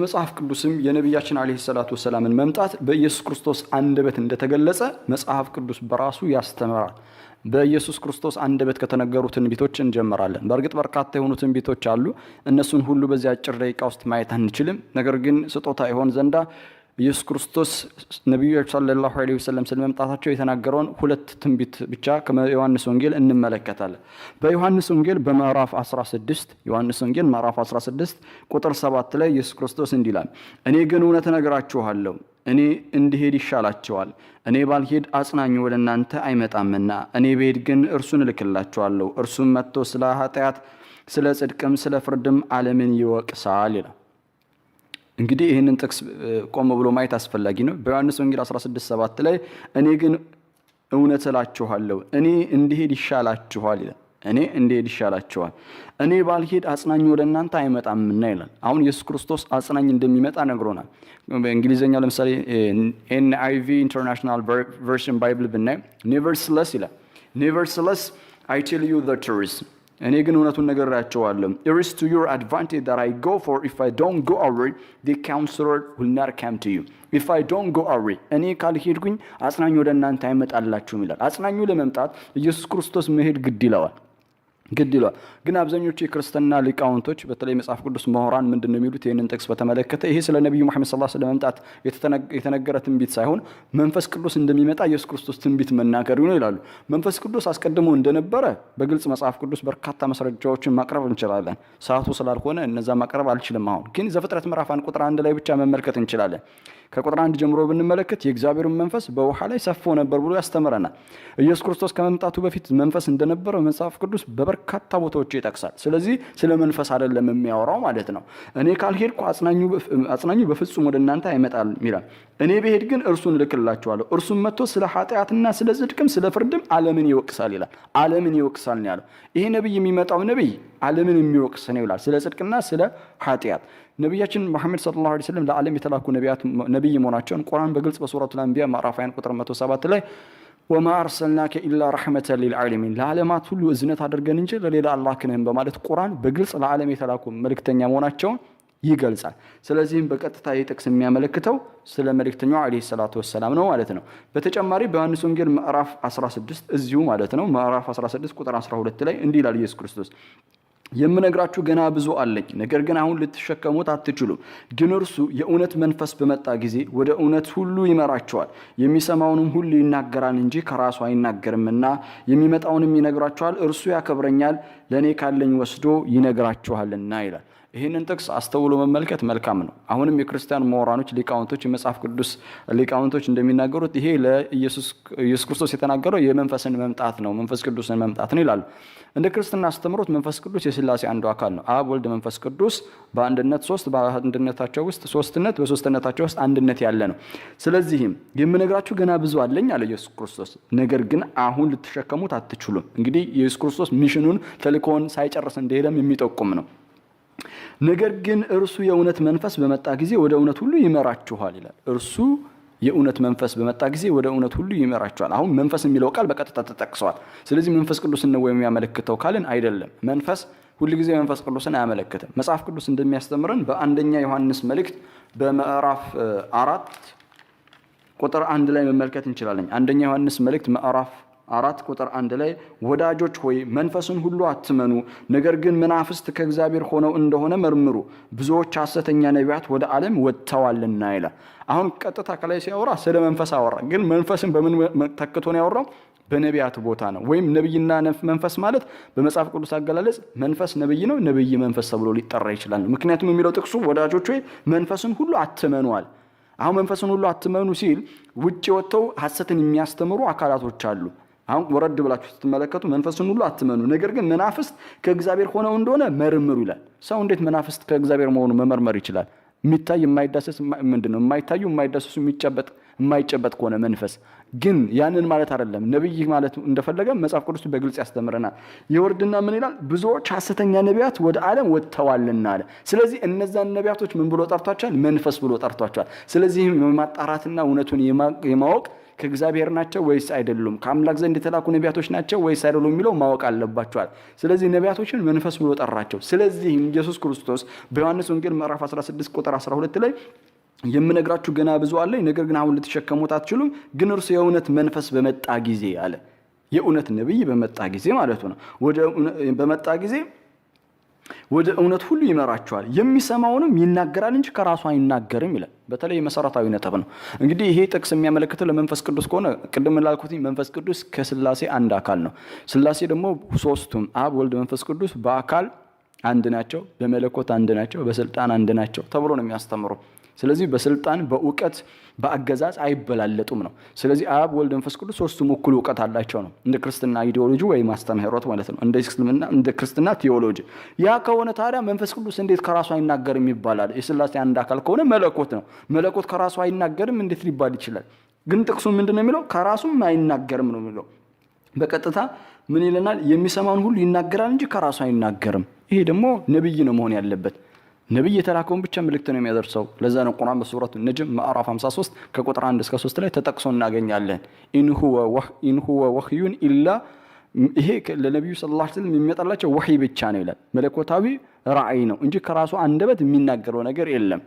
መጽሐፍ ቅዱስም የነብያችን አለይሂ ሰላቱ ወሰላምን መምጣት በኢየሱስ ክርስቶስ አንደበት እንደተገለጸ መጽሐፍ ቅዱስ በራሱ ያስተምራል። በኢየሱስ ክርስቶስ አንደበት ከተነገሩ ትንቢቶች እንጀምራለን። በእርግጥ በርካታ የሆኑ ትንቢቶች አሉ። እነሱን ሁሉ በዚህ አጭር ደቂቃ ውስጥ ማየት አንችልም። ነገር ግን ስጦታ ይሆን ዘንዳ ኢየሱስ ክርስቶስ ነብዩ ሰለላሁ ዐለይሂ ወሰለም ስለመምጣታቸው የተናገረውን ሁለት ትንቢት ብቻ ከዮሐንስ ወንጌል እንመለከታለን። በዮሐንስ ወንጌል በምዕራፍ 16 ዮሐንስ ወንጌል ምዕራፍ 16 ቁጥር 7 ላይ ኢየሱስ ክርስቶስ እንዲህ ይላል፣ እኔ ግን እውነት እነግራችኋለሁ እኔ እንድሄድ ይሻላችኋል። እኔ ባልሄድ አጽናኙ ወደ እናንተ አይመጣምና እኔ ብሄድ ግን እርሱን እልክላችኋለሁ። እርሱም መጥቶ ስለ ኃጢአት፣ ስለ ጽድቅም፣ ስለ ፍርድም ዓለምን ይወቅሳል ይላል። እንግዲህ ይህንን ጥቅስ ቆም ብሎ ማየት አስፈላጊ ነው። በዮሐንስ ወንጌል 16:7 ላይ እኔ ግን እውነት እላችኋለሁ እኔ እንድሄድ ይሻላችኋል ይላል። እኔ እንድሄድ ይሻላችኋል፣ እኔ ባልሄድ አጽናኝ ወደ እናንተ አይመጣምና ይላል። አሁን ኢየሱስ ክርስቶስ አጽናኝ እንደሚመጣ ነግሮናል። በእንግሊዘኛው ለምሳሌ NIV ኢንተርናሽናል ቨርሽን ባይብል ብናይ nevertheless ይላል። nevertheless I tell you the truth እኔ ግን እውነቱን ነገራቸዋለሁ። It is to your advantage that I go, for if I don't go away, the counselor will not come to you. If I don't go away, እኔ ካልሄድኩኝ አጽናኙ ወደ እናንተ አይመጣላችሁም ይላል። አጽናኙ ለመምጣት ኢየሱስ ክርስቶስ መሄድ ግድ ይለዋል። ግን አብዛኞቹ የክርስትና ሊቃውንቶች በተለይ መጽሐፍ ቅዱስ ምሁራን ምንድነው የሚሉት ይሄንን ጥቅስ በተመለከተ ይሄ ስለ ነብዩ መሐመድ ሰለላሁ ዐለይሂ ወሰለም መምጣት የተነገረ ትንቢት ሳይሆን መንፈስ ቅዱስ እንደሚመጣ ኢየሱስ ክርስቶስ ትንቢት መናገሩ ነው ይላሉ። መንፈስ ቅዱስ አስቀድሞ እንደነበረ በግልጽ መጽሐፍ ቅዱስ በርካታ መስረጃዎችን ማቅረብ እንችላለን። ሰዓቱ ስላልሆነ እነዛ ማቅረብ አልችልም። አሁን ግን ዘፍጥረት ምዕራፍ 1 ቁጥር 1 ላይ ብቻ መመልከት እንችላለን። ከቁጥር 1 ጀምሮ ብንመለከት የእግዚአብሔርን መንፈስ በውሃ ላይ ሰፎ ነበር ብሎ ያስተምረናል። ኢየሱስ ክርስቶስ ከመምጣቱ በፊት መንፈስ እንደነበረ መጽሐፍ ቅዱስ በበርካታ ቦታዎች ይጠቅሳል። ስለዚህ ስለ መንፈስ አይደለም የሚያወራው ማለት ነው። እኔ ካልሄድኩ አጽናኙ በፍጹም ወደ እናንተ አይመጣም ይላል። እኔ ብሄድ ግን እርሱን እልክላችኋለሁ። እርሱም መጥቶ ስለ ኃጢአትና ስለ ጽድቅም ስለ ፍርድም ዓለምን ይወቅሳል ይላል። ዓለምን ይወቅሳል ነው ያለው። ይሄ ነብይ የሚመጣው ነብይ ዓለምን የሚወቅስ ነው ይላል። ስለ ጽድቅና ስለ ኃጢአት ነብያችን መሐመድ ሰለላሁ ዐለይሂ ወሰለም ለዓለም የተላኩ ነብይ መሆናቸውን ቁርአን በግልጽ በሱረቱል አንቢያ ምዕራፍ 1 ቁጥር 107 ላይ ወማ አርሰልናከ ኢላ ረሕመተን ሊልዓለሚን ለዓለማት ሁሉ እዝነት አድርገን እንጂ ለሌላ አላክነን በማለት ቁርአን በግልጽ ለዓለም የተላኩ መልእክተኛ መሆናቸውን ይገልጻል። ስለዚህም በቀጥታ ጥቅስ የሚያመለክተው ስለ መልእክተኛው አለይሂ ሰላቱ ወሰላም ነው ማለት ነው። በተጨማሪ በዮሐንስ ወንጌል ምዕራፍ 16 እዚሁ ማለት ነው ምዕራፍ 16 ቁጥር 12 ላይ እንዲህ ይላል ኢየሱስ ክርስቶስ የምነግራችሁ ገና ብዙ አለኝ፣ ነገር ግን አሁን ልትሸከሙት አትችሉም። ግን እርሱ የእውነት መንፈስ በመጣ ጊዜ ወደ እውነት ሁሉ ይመራችኋል። የሚሰማውንም ሁሉ ይናገራል እንጂ ከራሱ አይናገርምና የሚመጣውንም ይነግራችኋል። እርሱ ያከብረኛል፣ ለእኔ ካለኝ ወስዶ ይነግራችኋልና ይላል። ይህንን ጥቅስ አስተውሎ መመልከት መልካም ነው። አሁንም የክርስቲያን ምሁራኖች ሊቃውንቶች የመጽሐፍ ቅዱስ ሊቃውንቶች እንደሚናገሩት ይሄ ለኢየሱስ ክርስቶስ የተናገረው የመንፈስን መምጣት ነው፣ መንፈስ ቅዱስን መምጣት ነው ይላሉ። እንደ ክርስትና አስተምሮት መንፈስ ቅዱስ የሥላሴ አንዱ አካል ነው። አብ፣ ወልድ፣ መንፈስ ቅዱስ በአንድነት ሶስት፣ በአንድነታቸው ውስጥ ሶስትነት፣ በሶስትነታቸው ውስጥ አንድነት ያለ ነው። ስለዚህም የምነግራችሁ ገና ብዙ አለኝ አለ ኢየሱስ ክርስቶስ፣ ነገር ግን አሁን ልትሸከሙት አትችሉም። እንግዲህ ኢየሱስ ክርስቶስ ሚሽኑን ተልእኮውን ሳይጨርስ እንደሄደም የሚጠቁም ነው። ነገር ግን እርሱ የእውነት መንፈስ በመጣ ጊዜ ወደ እውነት ሁሉ ይመራችኋል ይላል። እርሱ የእውነት መንፈስ በመጣ ጊዜ ወደ እውነት ሁሉ ይመራችኋል። አሁን መንፈስ የሚለው ቃል በቀጥታ ተጠቅሷል። ስለዚህ መንፈስ ቅዱስን ነው የሚያመለክተው ካልን አይደለም። መንፈስ ሁሉ ጊዜ መንፈስ ቅዱስን አያመለክትም። መጽሐፍ ቅዱስ እንደሚያስተምረን በአንደኛ ዮሐንስ መልእክት በምዕራፍ 4 ቁጥር 1 ላይ መመልከት እንችላለን። አንደኛ ዮሐንስ መልእክት ምዕራፍ 4 ቁጥር 1 ላይ ወዳጆች ሆይ መንፈስን ሁሉ አትመኑ፣ ነገር ግን መናፍስት ከእግዚአብሔር ሆነው እንደሆነ መርምሩ፣ ብዙዎች ሐሰተኛ ነቢያት ወደ ዓለም ወጥተዋልና ይላል። አሁን ቀጥታ ከላይ ሲያወራ ስለ መንፈስ አወራ። ግን መንፈስን በምን ተክቶ ነው ያወራው? በነቢያት ቦታ ነው። ወይም ነብይና መንፈስ ማለት በመጽሐፍ ቅዱስ አገላለጽ መንፈስ ነብይ ነው፣ ነብይ መንፈስ ተብሎ ሊጠራ ይችላል። ምክንያቱም የሚለው ጥቅሱ ወዳጆች ሆይ መንፈስን ሁሉ አትመኑዋል። አሁን መንፈስን ሁሉ አትመኑ ሲል ውጪ ወጥተው ሐሰትን የሚያስተምሩ አካላቶች አሉ። አሁን ወረድ ብላችሁ ስትመለከቱ መንፈስን ሁሉ አትመኑ፣ ነገር ግን መናፍስት ከእግዚአብሔር ሆነው እንደሆነ መርምሩ ይላል። ሰው እንዴት መናፍስት ከእግዚአብሔር መሆኑ መመርመር ይችላል? የሚታይ የማይዳሰስ ምንድነው? የማይታዩ የማይዳሰሱ የማይጨበጥ ከሆነ መንፈስ ግን ያንን ማለት አይደለም ነብይ ማለት እንደፈለገ መጽሐፍ ቅዱስ በግልጽ ያስተምረናል። ይወርድና ምን ይላል? ብዙዎች ሐሰተኛ ነቢያት ወደ ዓለም ወጥተዋልና አለ። ስለዚህ እነዛን ነቢያቶች ምን ብሎ ጠርቷቸዋል? መንፈስ ብሎ ጠርቷቸዋል። ስለዚህ የማጣራትና እውነቱን የማወቅ ከእግዚአብሔር ናቸው ወይስ አይደሉም፣ ከአምላክ ዘንድ የተላኩ ነቢያቶች ናቸው ወይስ አይደሉም የሚለው ማወቅ አለባቸዋል። ስለዚህ ነቢያቶችን መንፈስ ብሎ ጠራቸው። ስለዚህ ኢየሱስ ክርስቶስ በዮሐንስ ወንጌል ምዕራፍ 16 ቁጥር 12 ላይ የምነግራችሁ ገና ብዙ አለ፣ ነገር ግን አሁን ልትሸከሙት አትችሉም፣ ግን እርሱ የእውነት መንፈስ በመጣ ጊዜ አለ። የእውነት ነብይ በመጣ ጊዜ ማለት ነው። በመጣ ጊዜ ወደ እውነት ሁሉ ይመራቸዋል፣ የሚሰማውንም ይናገራል እንጂ ከራሱ አይናገርም ይላል። በተለይ መሰረታዊ ነጥብ ነው። እንግዲህ ይሄ ጥቅስ የሚያመለክተው ለመንፈስ ቅዱስ ከሆነ ቅድም ላልኩት መንፈስ ቅዱስ ከስላሴ አንድ አካል ነው። ስላሴ ደግሞ ሶስቱም አብ፣ ወልድ፣ መንፈስ ቅዱስ በአካል አንድ ናቸው፣ በመለኮት አንድ ናቸው፣ በስልጣን አንድ ናቸው ተብሎ ነው የሚያስተምሩ። ስለዚህ በስልጣን በእውቀት በአገዛዝ አይበላለጡም ነው። ስለዚህ አብ፣ ወልድ፣ መንፈስ ቅዱስ ሶስቱም እኩል እውቀት አላቸው ነው። እንደ ክርስትና ኢዲዮሎጂ ወይ ማስተምህሮት ማለት ነው። እንደ ክርስትና ቴዎሎጂ። ያ ከሆነ ታዲያ መንፈስ ቅዱስ እንዴት ከራሱ አይናገርም ይባላል? የስላሴ አንድ አካል ከሆነ መለኮት ነው። መለኮት ከራሱ አይናገርም እንዴት ሊባል ይችላል? ግን ጥቅሱ ምንድነው የሚለው? ከራሱም አይናገርም ነው የሚለው። በቀጥታ ምን ይለናል? የሚሰማውን ሁሉ ይናገራል እንጂ ከራሱ አይናገርም። ይሄ ደግሞ ነብይ ነው መሆን ያለበት። ነብይ የተላከውን ብቻ መልእክት ነው የሚያደርሰው። ለዛ ነው ቁርአን በሱረቱ ነጅም ምዕራፍ 53 ከቁጥር 1 እስከ 3 ላይ ተጠቅሶ እናገኛለን። ኢንሁወ ወህዩን ኢላ ይሄ ለነብዩ ሰለላሁ ዐለይሂ ወሰለም የሚመጣላቸው ወህይ ብቻ ነው ይላል። መለኮታዊ ራእይ ነው እንጂ ከራሱ አንደበት የሚናገረው ነገር የለም።